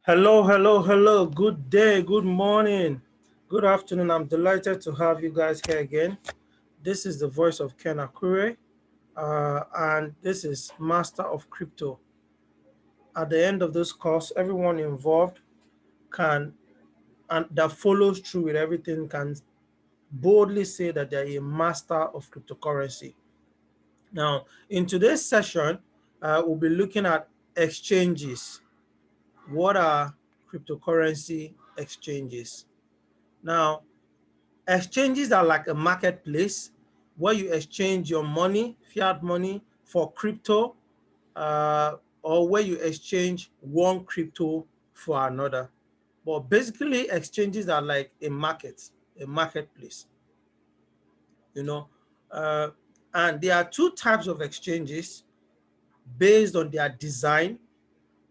Hello, hello, hello. Good day, good morning, good afternoon. I'm delighted to have you guys here again. This is the voice of Ken Akure, and this is Master of Crypto. At the end of this course, everyone involved can and that follows through with everything can boldly say that they're a master of cryptocurrency. Now, in today's session, we'll be looking at exchanges. What are cryptocurrency exchanges? Now, exchanges are like a marketplace where you exchange your money, fiat money, for crypto, or where you exchange one crypto for another. But basically, exchanges are like a marketplace, you know. Uh, and there are two types of exchanges based on their design.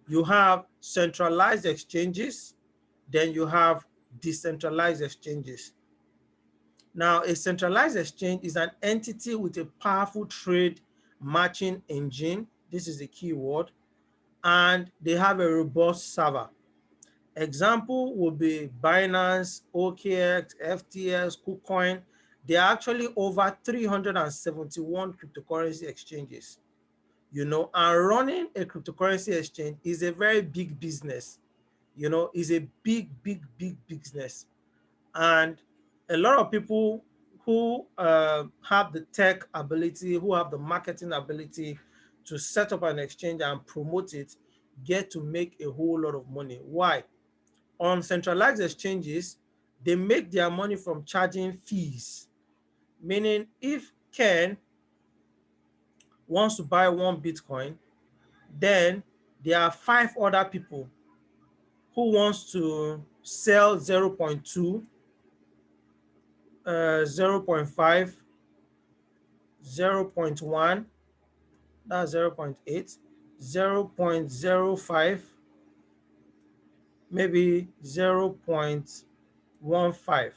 You have centralized exchanges, then you have decentralized exchanges. Now, a centralized exchange is an entity with a powerful trade matching engine. This is the key word. And they have a robust server. Example would be Binance, OKX, FTX, KuCoin. There are actually over 371 cryptocurrency exchanges. And running a cryptocurrency exchange is a very big business. Is a big, big, big business. And a lot of people who have the tech ability, who have the marketing ability to set up an exchange and promote it, get to make a whole lot of money. Why? On centralized exchanges, they make their money from charging fees. Meaning, if Ken wants to buy one Bitcoin, then there are five other people who wants to sell 0.2, 0.5, 0.1, that's 0.8, 0.05, maybe 0.15.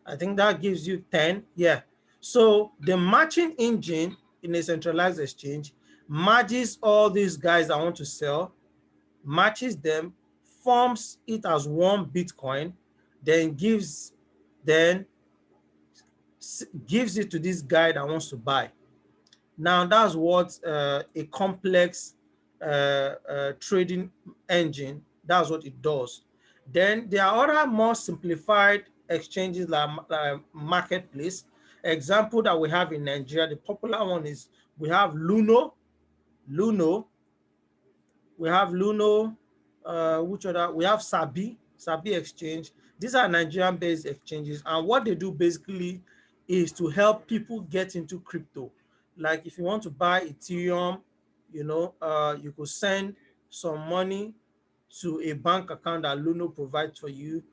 I think that gives you 10. Yeah. So the matching engine in a centralized exchange matches all these guys that want to sell, matches them, forms it as one Bitcoin, then then gives it to this guy that wants to buy. Now that's what a complex trading engine, that's what it does. Then there are other more simplified exchanges like marketplace. Example that we have in Nigeria, the popular one is we have Luno, we have Luno, which other? We have Sabi Exchange. These are Nigerian-based exchanges, and what they do basically is to help people get into crypto. Like if you want to buy Ethereum, you could send some money to a bank account that Luno provides for you.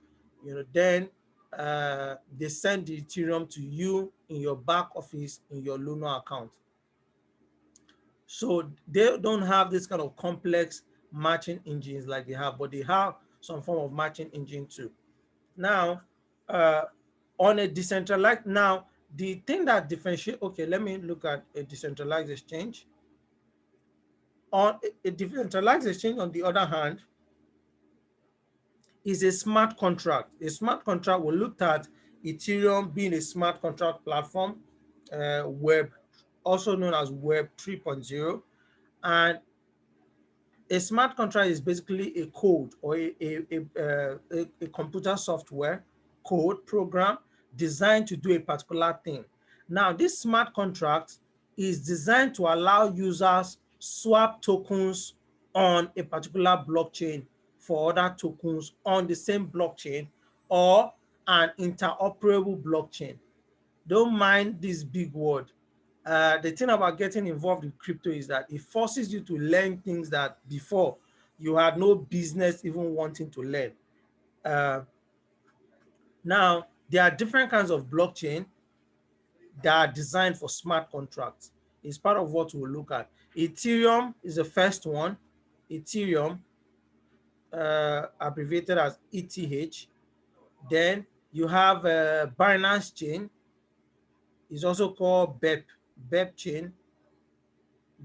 Then they send the Ethereum to you in your back office in your Luno account. So they don't have this kind of complex matching engines like they have, but they have some form of matching engine too. Now, uh, on a decentralized, now the thing that differentiate, okay, let me look at a decentralized exchange. On a decentralized exchange, on the other hand, is a smart contract. A smart contract, we looked at Ethereum being a smart contract platform, web, also known as Web 3.0. And a smart contract is basically a code or a computer software code program designed to do a particular thing. Now, this smart contract is designed to allow users swap tokens on a particular blockchain for other tokens on the same blockchain or an interoperable blockchain. Don't mind this big word. The thing about getting involved in crypto is that it forces you to learn things that before you had no business even wanting to learn. Uh, Now, there are different kinds of blockchain that are designed for smart contracts. It's part of what we'll look at. Ethereum is the first one. Ethereum, abbreviated as ETH. Then you have Binance Chain, is also called BEP chain.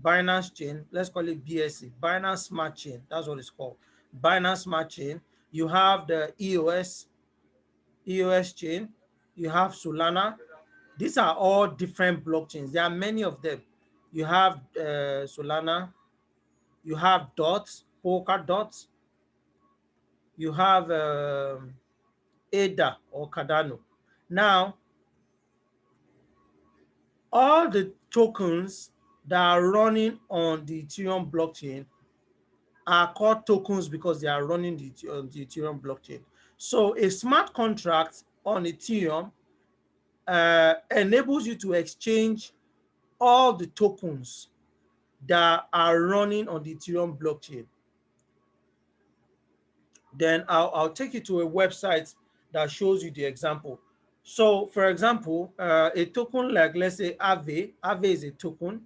Binance chain, let's call it BSC, Binance Smart Chain, that's what it's called. Binance Smart Chain, you have the EOS chain, you have Solana. These are all different blockchains. There are many of them. You have Solana, you have Dots, Polka Dots, you have ADA or Cardano. Now, all the tokens that are running on the Ethereum blockchain are called tokens because they are running on the Ethereum blockchain. So a smart contract on Ethereum enables you to exchange all the tokens that are running on the Ethereum blockchain. Then I'll take you to a website that shows you the example. So for example, a token like, let's say Aave is a token.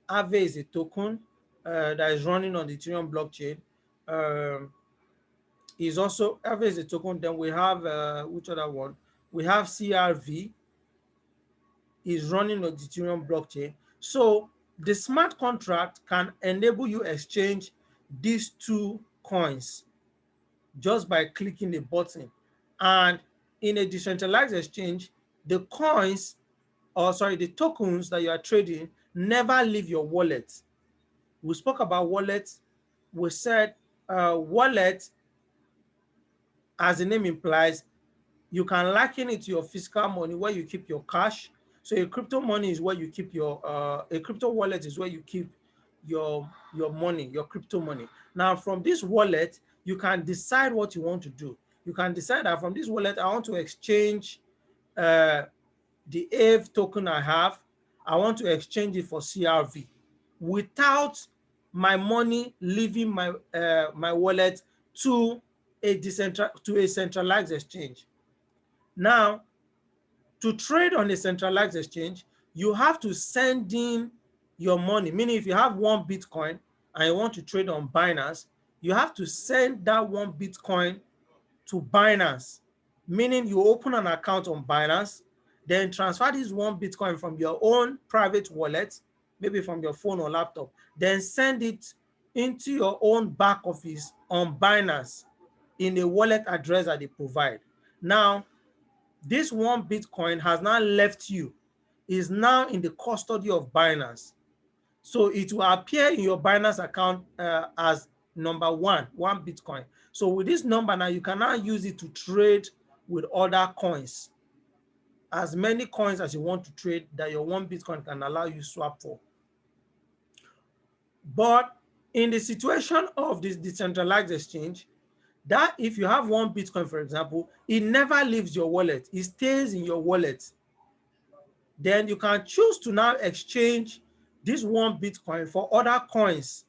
Aave is a token that is running on the Ethereum blockchain. Is also Aave is a token. Then we have which other one? We have CRV is running on the Ethereum blockchain. So the smart contract can enable you exchange these two coins just by clicking a button. And in a decentralized exchange, the coins, or sorry, the tokens that you are trading never leave your wallet. We spoke about wallets. We said wallet, as the name implies, you can liken it to your physical money where you keep your cash. So a crypto money is where you keep your a crypto wallet is where you keep your money, your crypto money. Now from this wallet, you can decide what you want to do. You can decide that from this wallet, I want to exchange uh, the AVE token I have. I want to exchange it for CRV without my money leaving my wallet to a centralized exchange. Now, to trade on a centralized exchange, you have to send in your money. Meaning, if you have one Bitcoin and you want to trade on Binance, you have to send that one Bitcoin to Binance. Meaning, you open an account on Binance, then transfer this one Bitcoin from your own private wallet, maybe from your phone or laptop, then send it into your own back office on Binance in a wallet address that they provide. Now, this one Bitcoin has now left you, is now in the custody of Binance. So it will appear in your Binance account as number one Bitcoin. So with this number now, you can now use it to trade with other coins, as many coins as you want to trade that your one Bitcoin can allow you swap for. But in the situation of this decentralized exchange, that if you have one Bitcoin, for example, it never leaves your wallet. It stays in your wallet. Then you can choose to now exchange this one Bitcoin for other coins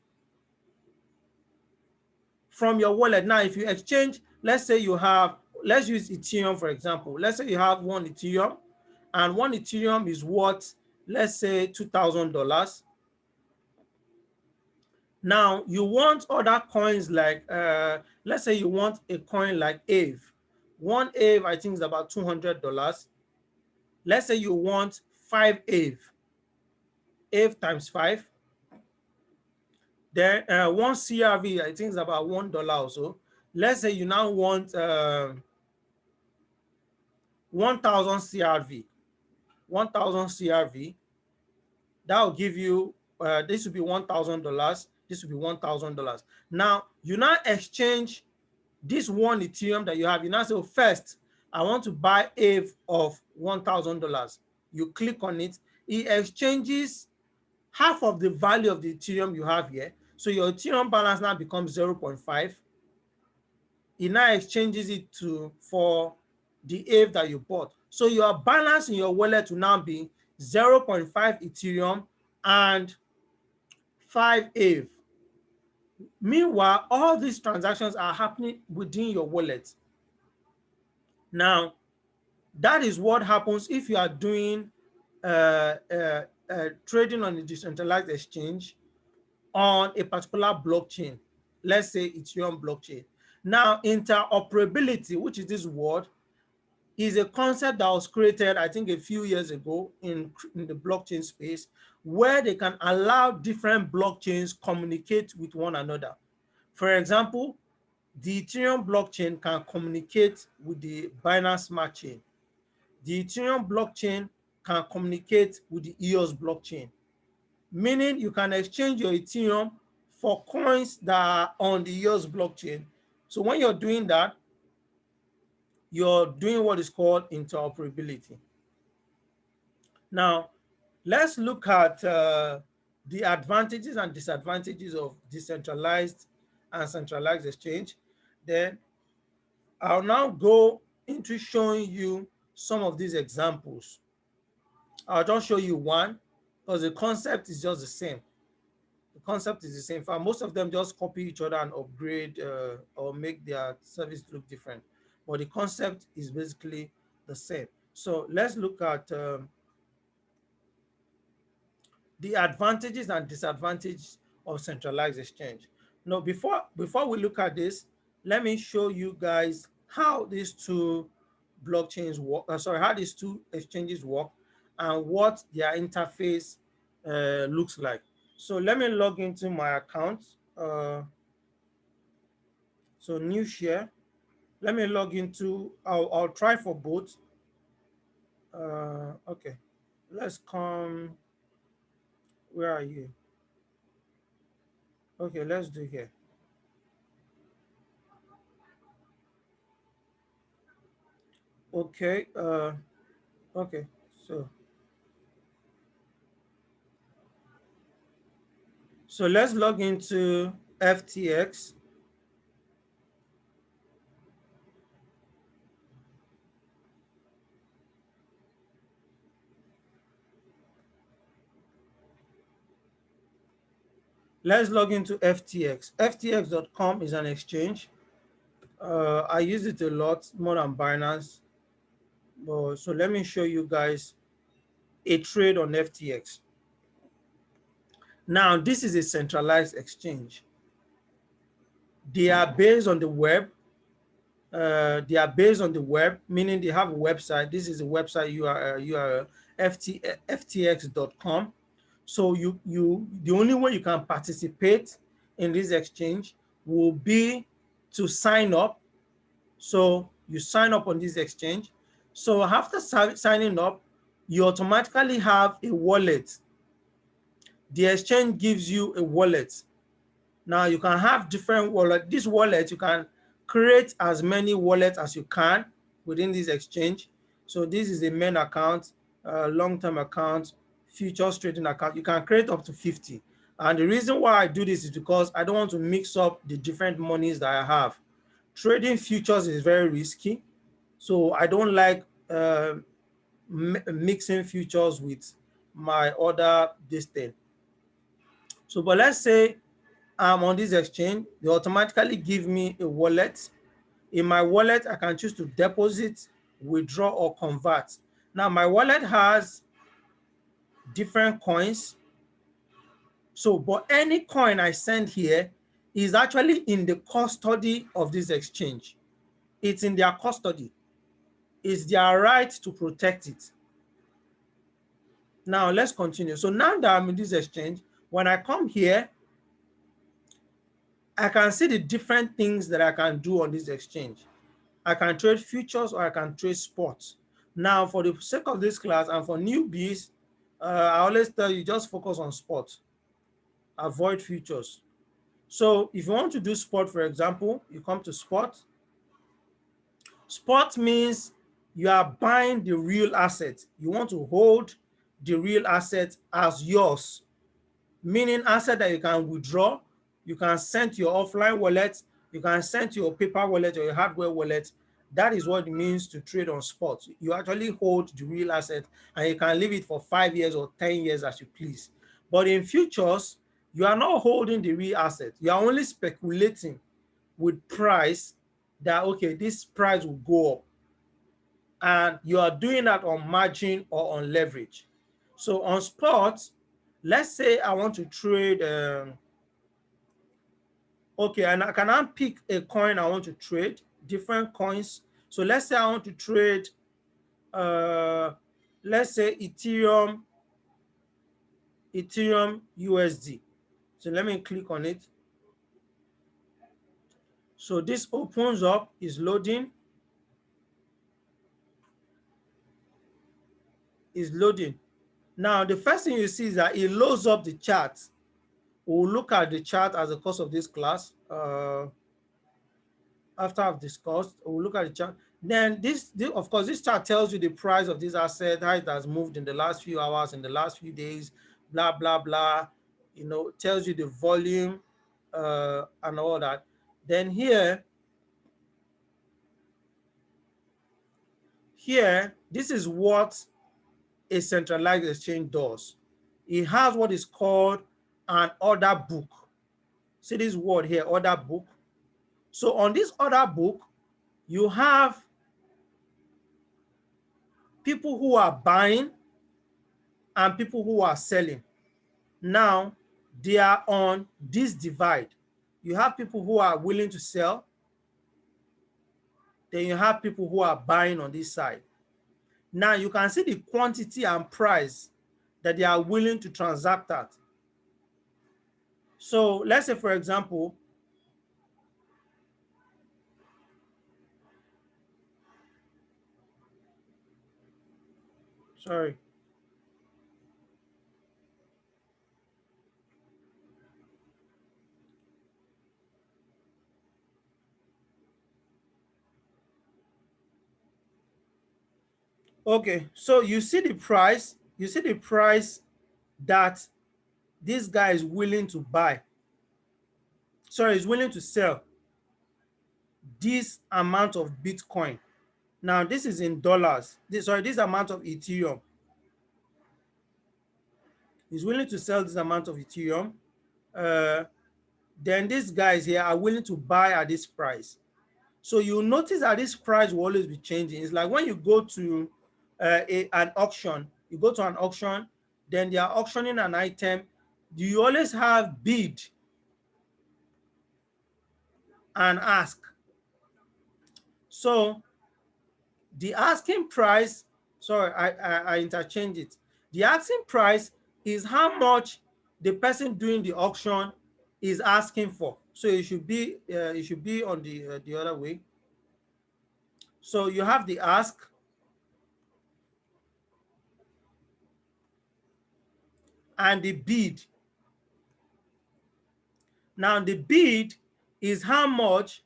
from your wallet. Now, if you exchange, let's say you have, let's use Ethereum, for example. Let's say you have one Ethereum and one Ethereum is worth, let's say $2,000. Now you want other coins like, let's say you want a coin like AVE. One AVE, I think, is about $200. Let's say you want 5 AVE. AVE times 5. Then one CRV, I think, is about $1 also. Let's say you now want 1,000 CRV. 1,000 CRV. That will give you, this will be $1,000. This will be $1,000. Now, you now exchange this one Ethereum that you have. You now say, first, I want to buy AVE of $1,000. You click on it. It exchanges half of the value of the Ethereum you have here. So your Ethereum balance now becomes 0.5. It now exchanges it for the AVE that you bought. So your balance in your wallet will now be 0.5 Ethereum and 5 AVE. Meanwhile, all these transactions are happening within your wallet. Now, that is what happens if you are doing trading on a decentralized exchange on a particular blockchain, let's say Ethereum blockchain. Now, interoperability, which is this word, is a concept that was created, I think, a few years ago in the blockchain space, where they can allow different blockchains communicate with one another. For example, the Ethereum blockchain can communicate with the Binance Smart Chain. The Ethereum blockchain can communicate with the EOS blockchain, meaning you can exchange your Ethereum for coins that are on the EOS blockchain. So when you're doing that, you're doing what is called interoperability. Now, let's look at the advantages and disadvantages of decentralized and centralized exchange. Then I'll now go into showing you some of these examples. I'll just show you one because the concept is just the same. The concept is the same. For most of them just copy each other and upgrade or make their service look different. But the concept is basically the same. So let's look at the advantages and disadvantages of centralized exchange. Now, before we look at this, let me show you guys how these two blockchains work. How these two exchanges work and what their interface looks like. So let me log into my account. So new share. Let me log into. I'll try for both. Okay, let's come. Where are you? Okay, let's do here. Okay. Okay. So let's log into FTX. Let's log into FTX. FTX.com is an exchange. I use it a lot more than Binance. So let me show you guys a trade on FTX. Now, this is a centralized exchange. They are based on the web. Meaning they have a website. This is a website URL, ftx.com. So the only way you can participate in this exchange will be to sign up. So you sign up on this exchange. So after signing up, you automatically have a wallet. The exchange gives you a wallet. Now you can have different wallet. This wallet, you can create as many wallets as you can within this exchange. So this is a main account, long-term account, futures trading account. You can create up to 50. And the reason why I do this is because I don't want to mix up the different monies that I have. Trading futures is very risky. So I don't like mixing futures with my other this thing. So, but let's say I'm on this exchange, they automatically give me a wallet. In my wallet, I can choose to deposit, withdraw, or convert. Now, my wallet has different coins. So, but any coin I send here is actually in the custody of this exchange. It's in their custody. It's their right to protect it. Now, let's continue. So now that I'm in this exchange, when I come here, I can see the different things that I can do on this exchange. I can trade futures or I can trade sports. Now, for the sake of this class and for newbies, I always tell you just focus on sports. Avoid futures. So if you want to do sport, for example, you come to sport. Sport means you are buying the real asset. You want to hold the real asset as yours, meaning asset that you can withdraw, you can send to your offline wallet, you can send to your paper wallet or your hardware wallet. That is what it means to trade on spot. You actually hold the real asset and you can leave it for 5 years or 10 years as you please. But in futures, you are not holding the real asset. You are only speculating with price that, okay, this price will go up. And you are doing that on margin or on leverage. So on spot, let's say I want to trade, okay, and I can now pick a coin I want to trade, different coins. So let's say I want to trade, let's say Ethereum USD. So let me click on it. So this opens up, is loading, is loading. Now, the first thing you see is that it loads up the chart. We'll look at the chart as a course of this class. After I've discussed, we'll look at the chart. Then this, of course, this chart tells you the price of this asset, how it has moved in the last few hours, in the last few days, blah, blah, blah. You know, tells you the volume and all that. Then here, this is what a centralized exchange does. It has what is called an order book. See this word here, order book. So on this order book, you have people who are buying and people who are selling. Now, they are on this divide. You have people who are willing to sell. Then you have people who are buying on this side. Now, you can see the quantity and price that they are willing to transact at. So let's say, for example, sorry. Okay, so you see the price that this guy is willing to buy. Sorry, is willing to sell this amount of Bitcoin. Now, this is in dollars. This amount of Ethereum. He's willing to sell this amount of Ethereum. Then these guys here are willing to buy at this price. So you notice that this price will always be changing. It's like when you go to an auction, then they are auctioning an item. You always have bid and ask. So the asking price, sorry, I interchanged it. The asking price is how much the person doing the auction is asking for. So it should be on the other way. So you have the ask and the bid. Now the bid is how much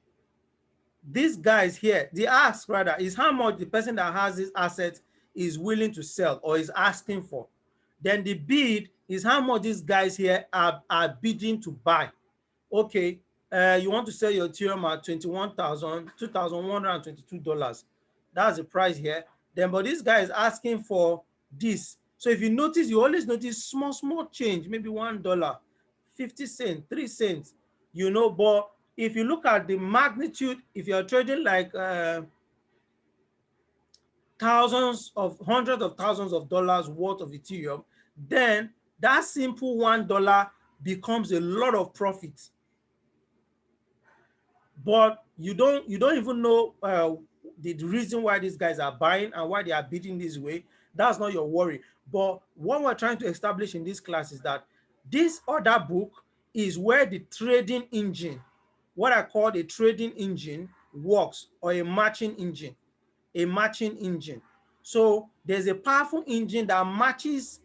these guys here, the ask rather, is how much the person that has this asset is willing to sell or is asking for. Then the bid is how much these guys here are bidding to buy. Okay, you want to sell your Ethereum at $2,122. That's the price here. Then, but this guy is asking for this. So if you notice, you always notice small change, maybe $1, 50 cents, 3 cents, you know. But if you look at the magnitude, if you're trading like hundreds of thousands of dollars worth of Ethereum, then that simple $1 becomes a lot of profit. But you don't even know the reason why these guys are buying and why they are bidding this way. That's not your worry. But what we're trying to establish in this class is that this order book is where the trading engine, what I call a trading engine, works, or a matching engine. So there's a powerful engine that matches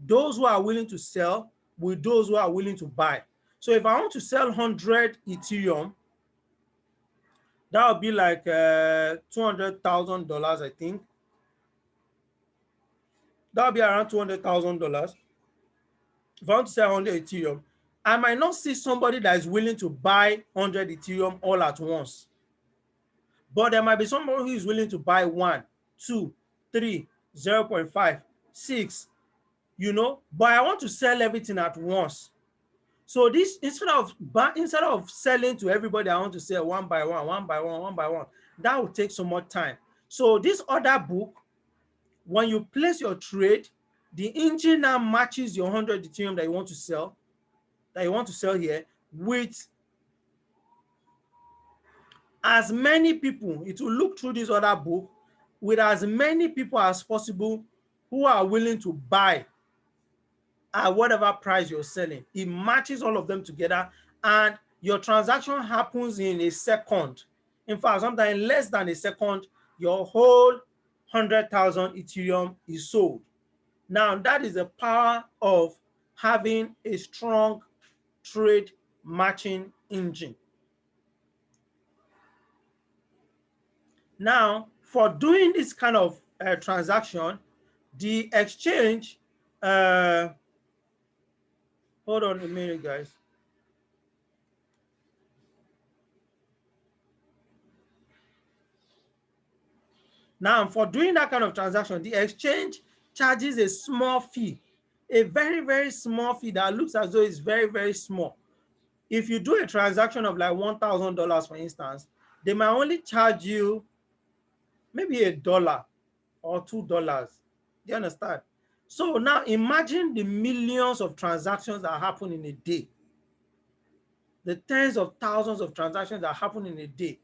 those who are willing to sell with those who are willing to buy. So if I want to sell 100 Ethereum, that would be like $200,000, I think. That would be around $200,000. If I want to sell 100 Ethereum, I might not see somebody that is willing to buy 100 Ethereum all at once. But there might be somebody who is willing to buy 1, 2, 3, 0.5, 6, you know, but I want to sell everything at once. So this, instead of selling to everybody, I want to sell one by one, that will take so much time. So this order book, when you place your trade, the engine now matches your 100 Ethereum that you want to sell, here, with as many people. It will look through this order book with as many people as possible who are willing to buy at whatever price you're selling. It matches all of them together, and your transaction happens in a second. In fact, sometimes less than a second, your whole 100,000 Ethereum is sold. Now, that is the power of having a strong trade matching engine. Now, for doing this kind of transaction, the exchange, hold on a minute, guys. Now, for doing that kind of transaction, the exchange charges a small fee, a very, very small fee that looks as though it's very, very small. If you do a transaction of like $1,000, for instance, they might only charge you maybe $1 or $2. Do you understand? So now imagine the millions of transactions that happen in a day, the tens of thousands of transactions that happen in a day,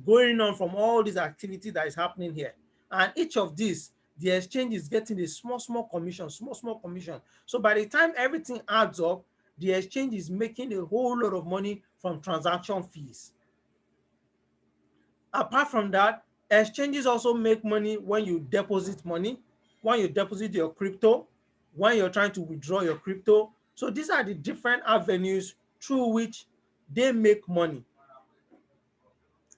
going on from all this activity that is happening here. And each of these, the exchange is getting a small, small commission, small, small commission. So by the time everything adds up, the exchange is making a whole lot of money from transaction fees. Apart from that, exchanges also make money when you deposit money, when you deposit your crypto, when you're trying to withdraw your crypto. So these are the different avenues through which they make money.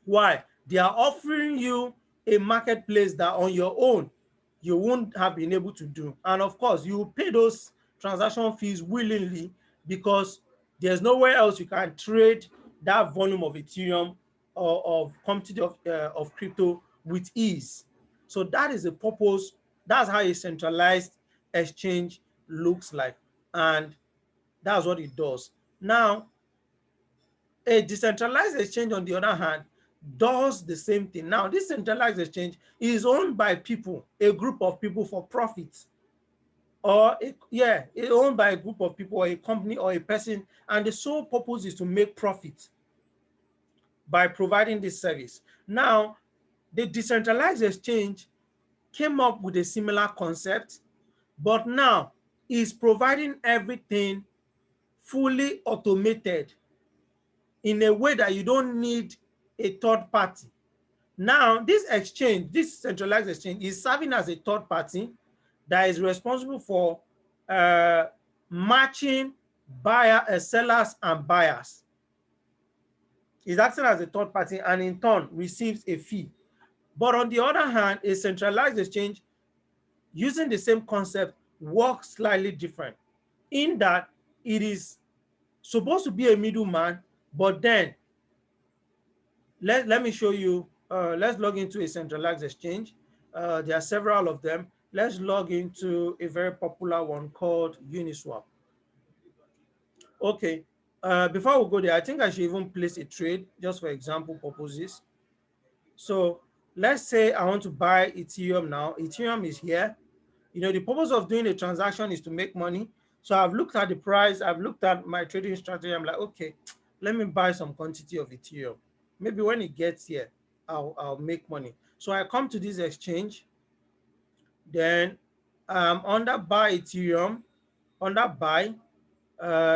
Why? They are offering you a marketplace that on your own you won't have been able to do. And of course, you pay those transaction fees willingly because there's nowhere else you can trade that volume of Ethereum or of quantity of crypto with ease. So that is the purpose. That's how a centralized exchange looks like. And that's what it does. Now, a decentralized exchange, on the other hand, does the same thing. Now, this centralized exchange is owned by people, a group of people for profit, or it's owned by a group of people or a company or a person, and the sole purpose is to make profit by providing this service. Now, the decentralized exchange came up with a similar concept, but now is providing everything fully automated in a way that you don't need a third party. Now, this exchange, this centralized exchange, is serving as a third party that is responsible for uh, matching sellers and buyers. Is acting as a third party and in turn receives a fee. But on the other hand, a centralized exchange using the same concept works slightly different in that it is supposed to be a middleman, but then let me show you. Let's log into a centralized exchange. There are several of them. Let's log into a very popular one called Uniswap. Okay. Before we go there, I think I should even place a trade just for example purposes. So let's say I want to buy Ethereum now. Ethereum is here. You know, the purpose of doing a transaction is to make money. So I've looked at the price, I've looked at my trading strategy. I'm like, okay, let me buy some quantity of Ethereum. Maybe when it gets here, I'll make money. So I come to this exchange, then under buy Ethereum, under buy,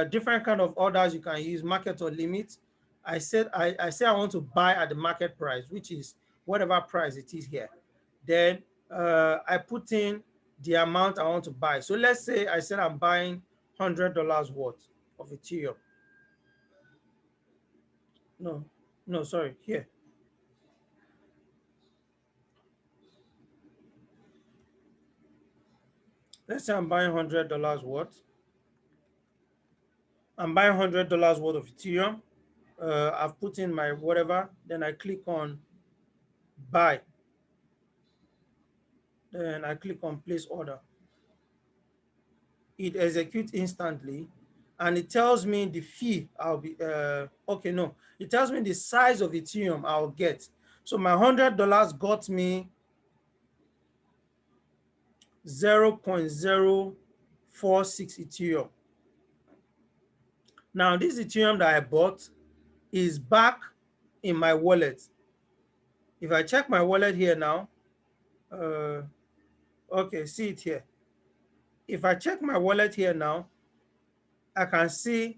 different kind of orders you can use, market or limit. I say I want to buy at the market price, which is whatever price it is here. Then I put in the amount I want to buy. So let's say I said I'm buying $100 worth of Ethereum. No, sorry, here. Let's say I'm buying $100 worth. I'm buying $100 worth of Ethereum. I've put in my whatever, then I click on buy. Then I click on place order. It executes instantly and it tells me the fee I'll be okay, no, it tells me the size of Ethereum I'll get. So my $100 got me 0.046 Ethereum. Now this Ethereum that I bought is back in my wallet. If I check my wallet here now, okay, see it here. If I check my wallet here now, I can see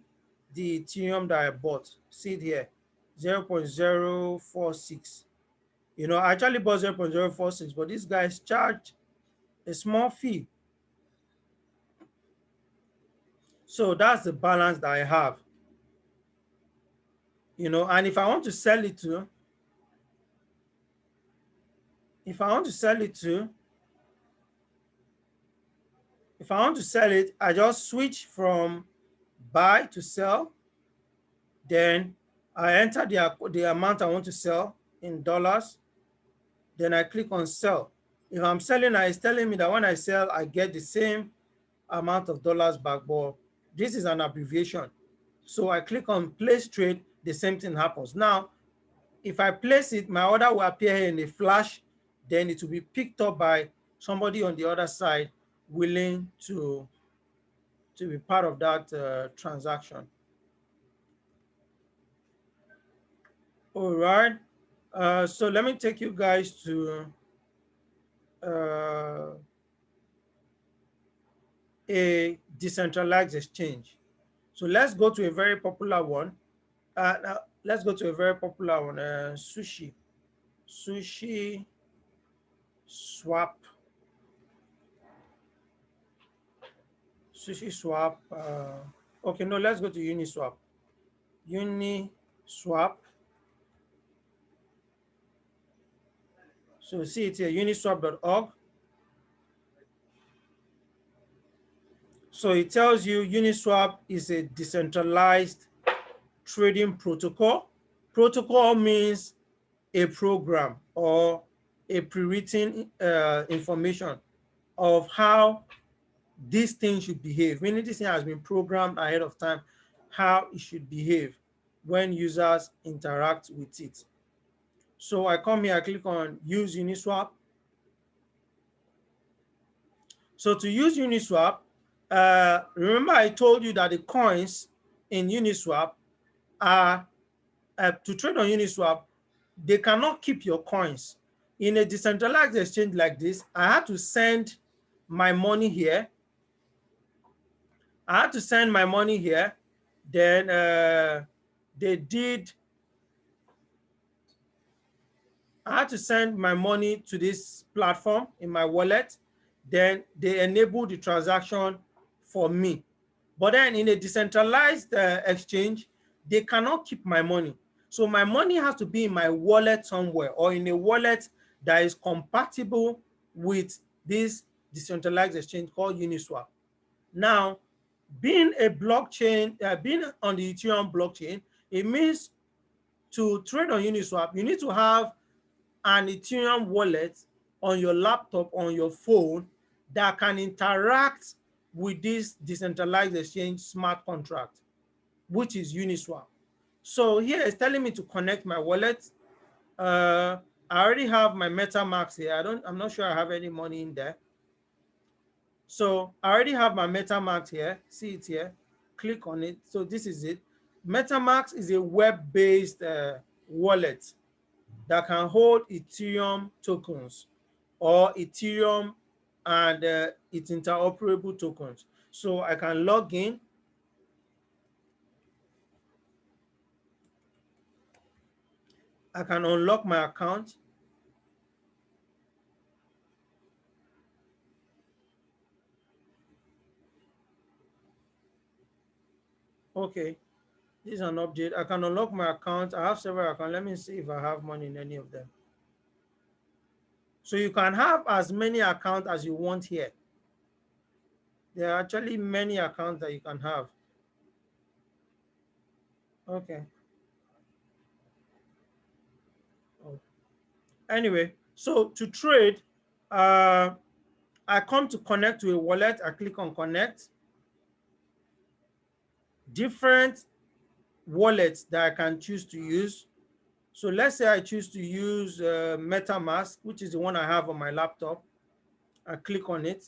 the Ethereum that I bought. see it here, 0.046. You know, I actually bought 0.046, but these guys charge a small fee. So that's the balance that I have. You know, and if I want to sell it to, if I want to sell it to, if I want to sell it, I just switch from buy to sell. Then I enter the amount I want to sell in dollars. Then I click on sell. If I'm selling, it's telling me that when I sell, I get the same amount of dollars back, but this is an abbreviation. So I click on place trade, the same thing happens. Now, if I place it, my order will appear here in a flash, then it will be picked up by somebody on the other side willing to be part of that transaction. All right. So let me take you guys to uh, a decentralized exchange. So let's go to a very popular one. Now let's go to a very popular one, Sushi. Sushi Swap. Sushi Swap. Okay, no, let's go to Uniswap. Uniswap. So see it here, uniswap.org. So it tells you Uniswap is a decentralized trading protocol. Protocol means a program or a pre-written information of how this thing should behave, meaning this thing has been programmed ahead of time, how it should behave when users interact with it. So I come here, I click on use Uniswap. So to use Uniswap, remember I told you that the coins in Uniswap are, to trade on Uniswap, they cannot keep your coins. In a decentralized exchange like this, I had to send my money here. I had to send my money here. Then they did, I had to send my money to this platform in my wallet. Then they enabled the transaction for me. But then in a decentralized exchange, they cannot keep my money. So my money has to be in my wallet somewhere, or in a wallet that is compatible with this decentralized exchange called Uniswap. Now, being a blockchain, being on the Ethereum blockchain, it means to trade on Uniswap, you need to have an Ethereum wallet on your laptop, on your phone, that can interact with this decentralized exchange smart contract, which is Uniswap. So here it's telling me to connect my wallet. I already have my MetaMask here. I'm not sure I have any money in there. So I already have my MetaMask here. See it here. Click on it. So this is it. MetaMask is a web-based wallet that can hold Ethereum tokens or Ethereum and its interoperable tokens. So I can log in. I can unlock my account. Okay, this is an update. I can unlock my account. I have several accounts. Let me see if I have money in any of them. So you can have as many accounts as you want here. There are actually many accounts that you can have. Okay. Oh. Anyway, so to trade, I come to connect to a wallet. I click on connect. Different wallets that I can choose to use. So let's say I choose to use MetaMask, which is the one I have on my laptop. I click on it.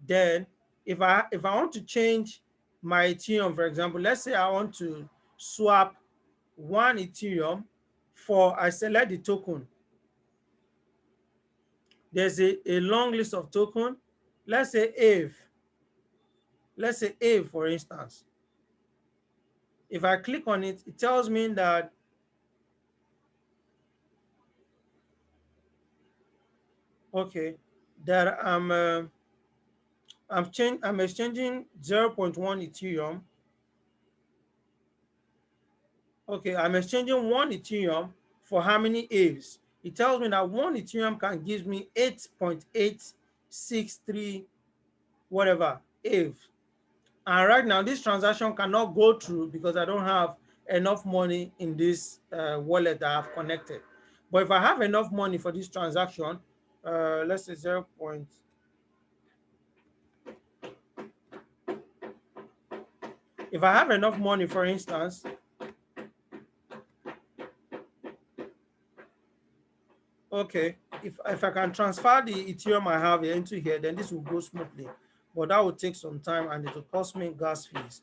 Then if I want to change my Ethereum, for example, let's say I want to swap one Ethereum for, I select the token. There's a long list of token. Let's say AVE. Let's say AVE, for instance. If I click on it, it tells me that okay, that I'm exchanging 0.1 Ethereum. Okay, I'm exchanging 1 Ethereum for how many Aves? It tells me that 1 Ethereum can give me 8.863 whatever Ave. And right now, this transaction cannot go through because I don't have enough money in this wallet that I've connected. But if I have enough money for this transaction, let's say 0. If I have enough money, for instance, okay, if I can transfer the Ethereum I have here into here, then this will go smoothly. But that will take some time and it will cost me gas fees.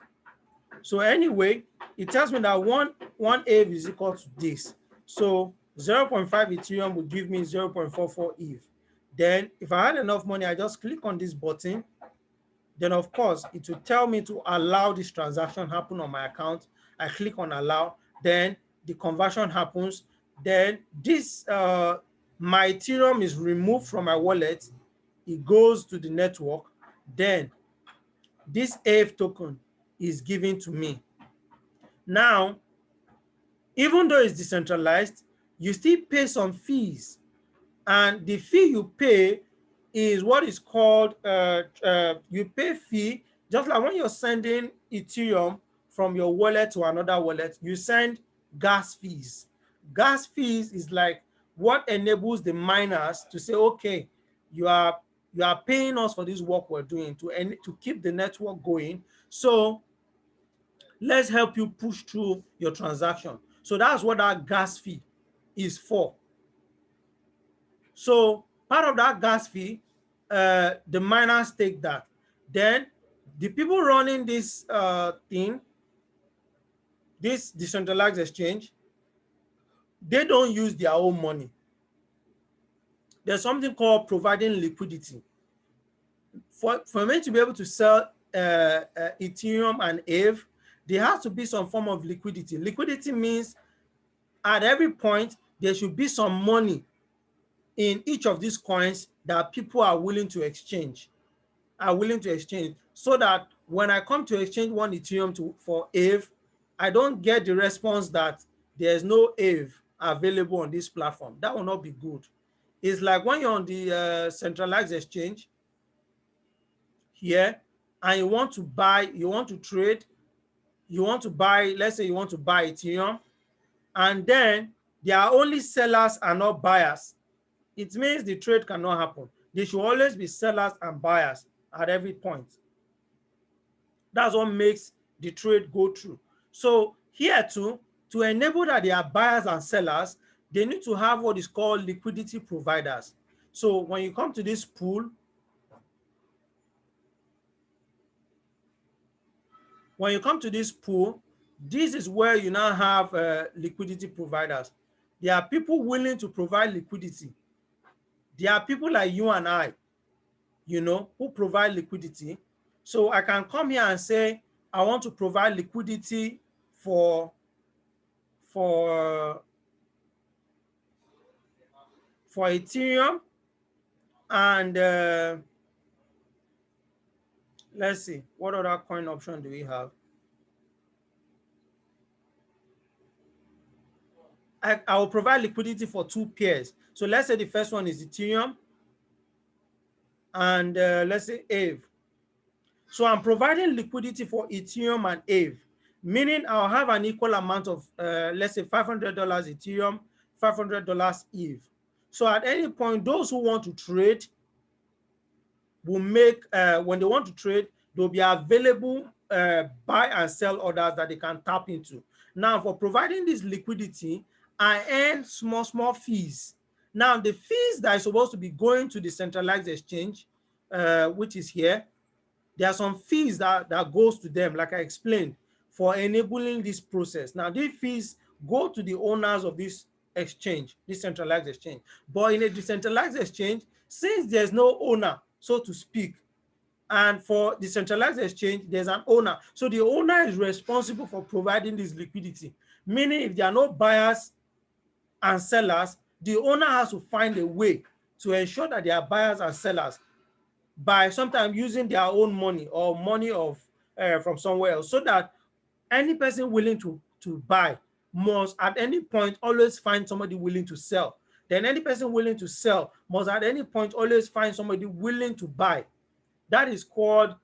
So anyway, it tells me that one Ave is equal to this. So 0.5 Ethereum will give me 0.44 ETH. Then if I had enough money, I just click on this button. Then of course, it will tell me to allow this transaction happen on my account. I click on allow, then the conversion happens. Then this, my Ethereum is removed from my wallet. It goes to the network. Then this AF token is given to me. Now, even though it's decentralized, you still pay some fees. And the fee you pay is what is called, you pay fee, just like when you're sending Ethereum from your wallet to another wallet, you send gas fees. Gas fees is like what enables the miners to say, okay, you are paying us for this work we're doing to keep the network going. So let's help you push through your transaction. So that's what that gas fee is for. So part of that gas fee, the miners take that. Then the people running this this decentralized exchange, they don't use their own money. There's something called providing liquidity. For me to be able to sell Ethereum and Aave, there has to be some form of liquidity. Liquidity means at every point, there should be some money in each of these coins that people are willing to exchange, so that when I come to exchange 1 Ethereum for Aave, I don't get the response that there's no Aave available on this platform. That will not be good. It's like when you're on the centralized exchange here and you want to buy, you want to trade, you want to buy, let's say you want to buy Ethereum, and then there are only sellers and not buyers. It means the trade cannot happen. There should always be sellers and buyers at every point. That's what makes the trade go through. So here too, to enable that there are buyers and sellers, they need to have what is called liquidity providers. So when you come to this pool, this is where you now have liquidity providers. There are people willing to provide liquidity. There are people like you and I, who provide liquidity. So I can come here and say, I want to provide liquidity for for Ethereum, and let's see, what other coin option do we have? I will provide liquidity for 2 pairs. So let's say the first one is Ethereum, and let's say Aave. So I'm providing liquidity for Ethereum and Aave, meaning I'll have an equal amount of, let's say $500 Ethereum, $500 Aave. So at any point, those who want to trade will make, when they want to trade, there'll be available buy and sell orders that they can tap into. Now, for providing this liquidity, I earn small fees. Now, the fees that are supposed to be going to the centralized exchange, which is here, there are some fees that goes to them, like I explained, for enabling this process. Now, these fees go to the owners of this exchange, this centralized exchange. But in a decentralized exchange, since there's no owner, so to speak, And for decentralized exchange, there's an owner. So the owner is responsible for providing this liquidity. Meaning if there are no buyers and sellers, the owner has to find a way to ensure that there are buyers and sellers by sometimes using their own money or money of from somewhere else, so that any person willing to buy must at any point always find somebody willing to sell. Then any person willing to sell must at any point always find somebody willing to buy. That is called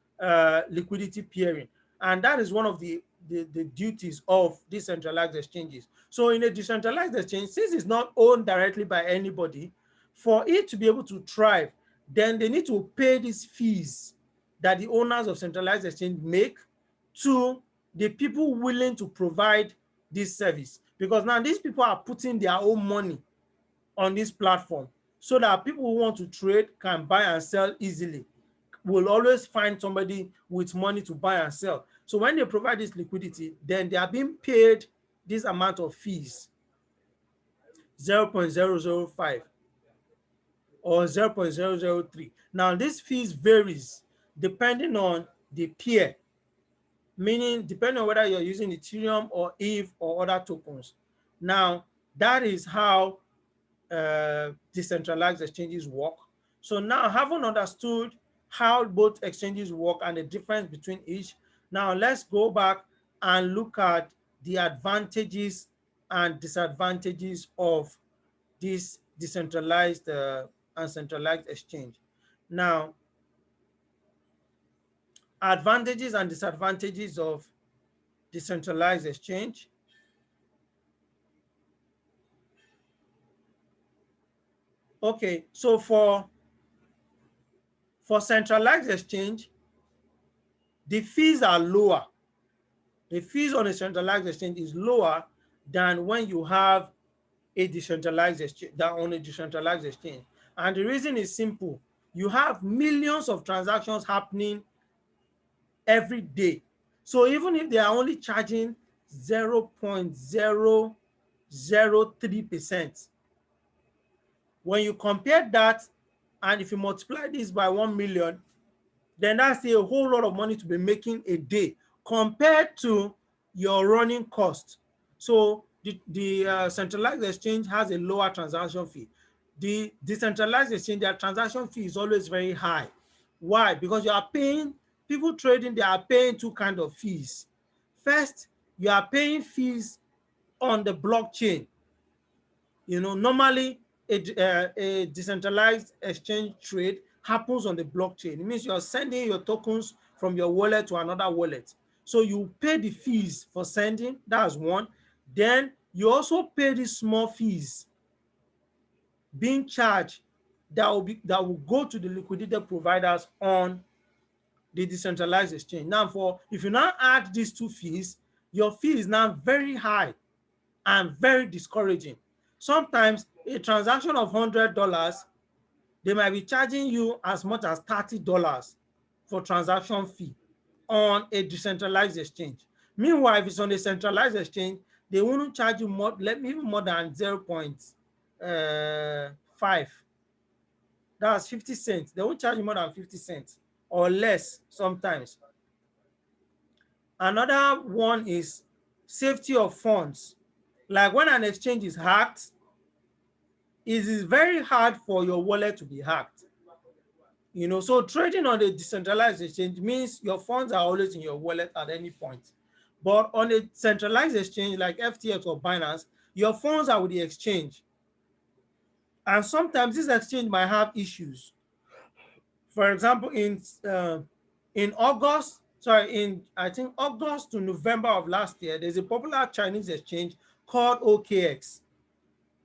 liquidity pairing. And that is one of the duties of decentralized exchanges. So in a decentralized exchange, since it's not owned directly by anybody, for it to be able to thrive, then they need to pay these fees that the owners of centralized exchange make to the people willing to provide this service. Because now these people are putting their own money on this platform so that people who want to trade can buy and sell easily. Will always find somebody with money to buy and sell. So when they provide this liquidity, then they are being paid this amount of fees, 0.005 or 0.003. Now this fees varies depending on the pair, meaning depending on whether you're using Ethereum or ETH or other tokens. Now that is how decentralized exchanges work. So now, having understood how both exchanges work and the difference between each, now let's go back and look at the advantages and disadvantages of this decentralized and centralized exchange. Now, advantages and disadvantages of decentralized exchange. Okay, so for centralized exchange, the fees are lower. The fees on a centralized exchange is lower than when you have a decentralized exchange, And the reason is simple. You have millions of transactions happening every day. So even if they are only charging 0.003%, when you compare that, and if you multiply this by 1 million, then that's a whole lot of money to be making a day compared to your running cost. So the centralized exchange has a lower transaction fee. The decentralized exchange, their transaction fee is always very high. Why? Because you are paying, people trading, they are paying two kinds of fees. First, you are paying fees on the blockchain. Normally a decentralized exchange trade happens on the blockchain. It means you're sending your tokens from your wallet to another wallet. So you pay the fees for sending, that's one. Then you also pay the small fees being charged that will go to the liquidity providers on the decentralized exchange. Now, if you now add these two fees, your fee is now very high and very discouraging. Sometimes a transaction of $100, they might be charging you as much as $30 for transaction fee on a decentralized exchange. Meanwhile, if it's on a centralized exchange, they won't charge you even more than 0.5. That's 50 cents. They won't charge you more than 50 cents or less sometimes. Another one is safety of funds. Like when an exchange is hacked, it is very hard for your wallet to be hacked. So trading on a decentralized exchange means your funds are always in your wallet at any point. But on a centralized exchange like FTX or Binance, your funds are with the exchange. And sometimes this exchange might have issues. For example, in I think August to November of last year, there's a popular Chinese exchange called OKX.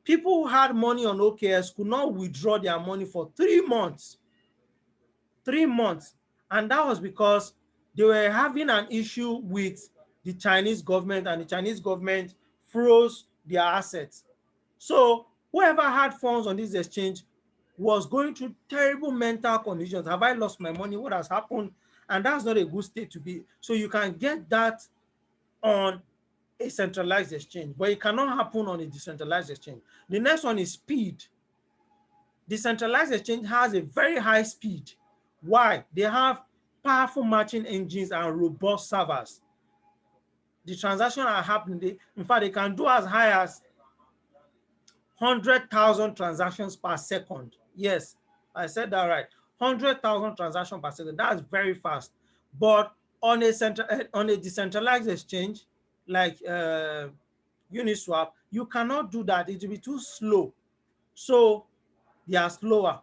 People who had money on OKX could not withdraw their money for 3 months. 3 months. And that was because they were having an issue with the Chinese government, and the Chinese government froze their assets. So whoever had funds on this exchange was going through terrible mental conditions. Have I lost my money? What has happened? And that's not a good state to be. So you can get that on a centralized exchange, but it cannot happen on a decentralized exchange. The next one is speed. Decentralized exchange has a very high speed. Why? They have powerful matching engines and robust servers. The transactions are happening. In fact, they can do as high as 100,000 transactions per second. Yes, I said that right. 100,000 transactions per second. That's very fast. But on a decentralized exchange like Uniswap, you cannot do that. It will be too slow. So they are slower.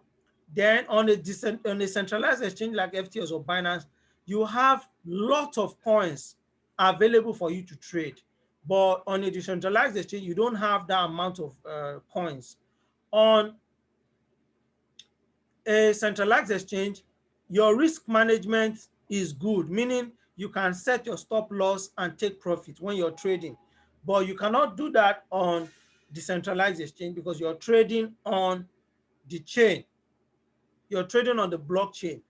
Then on a centralized exchange like FTX or Binance, you have lots of coins available for you to trade. But on a decentralized exchange, you don't have that amount of coins. On a centralized exchange, your risk management is good, meaning you can set your stop loss and take profit when you're trading. But you cannot do that on decentralized exchange because you're trading on the chain. You're trading on the blockchain.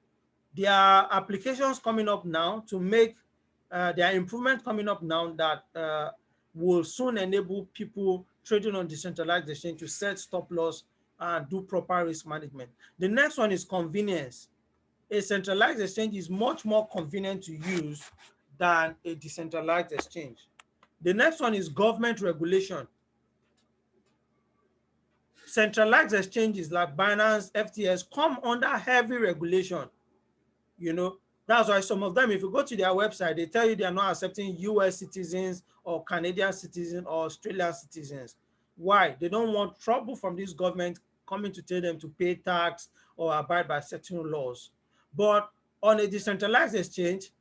There are applications coming up now to make, there are improvements coming up now that will soon enable people trading on decentralized exchange to set stop loss and do proper risk management. The next one is convenience. A centralized exchange is much more convenient to use than a decentralized exchange. The next one is government regulation. Centralized exchanges like Binance, FTS come under heavy regulation. You know, that's why some of them, if you go to their website, they tell you they are not accepting US citizens or Canadian citizens or Australian citizens. Why? They don't want trouble from this government coming to tell them to pay tax or abide by certain laws. But on a decentralized exchange,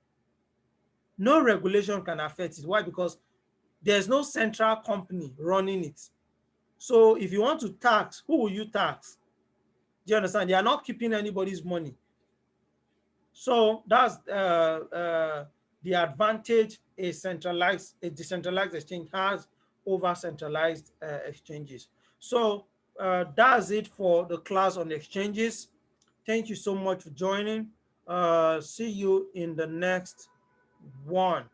no regulation can affect it. Why? Because there's no central company running it. So if you want to tax, who will you tax? Do you understand? They are not keeping anybody's money. So that's the advantage a decentralized exchange has over centralized exchanges. So that's it for the class on exchanges. Thank you so much for joining. See you in the next one.